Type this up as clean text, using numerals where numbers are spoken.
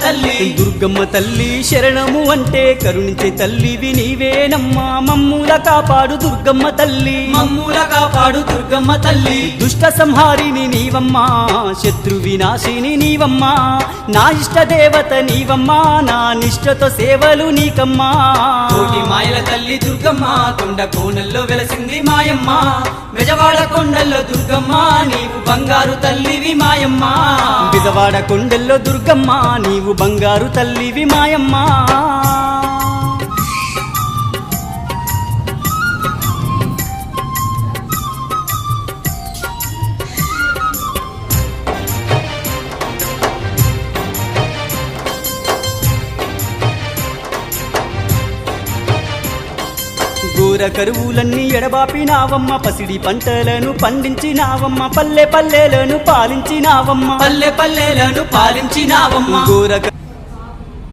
తల్లి దుర్గమ్మ తల్లి శరణము అంటే కరుణించే తల్లివి నీవేనమ్మా మమ్ముల కాపాడు దుర్గమ్మ తల్లి మమ్ముల కాపాడు దుర్గమ్మ తల్లి దుష్ట సంహారిని నీవమ్మా శత్రు వినాశిని నీవమ్మా నా ఇష్ట దేవత నీవమ్మా నా నిష్టతో సేవలు నీకమ్మా కోటి మాయల తల్లి దుర్గమ్మ కొండ కోనల్లో వెలసింది మాయమ్మ బెజవాడ కొండల్లో దుర్గమ్మ నీవు బంగారు తల్లివి మాయమ్మ బిజవాడ కొండల్లో దుర్గమ్మ నీవు బంగారు తల్లివి మాయమ్మ ఘోర కరువులన్నీ ఎడబాపినావమ్మ పసిడి పంటలను పండించినావమ్మ పల్లె పల్లెలను పాలించినావమ్మ పల్లె పల్లెలను పాలించినావమ్మ ఘోర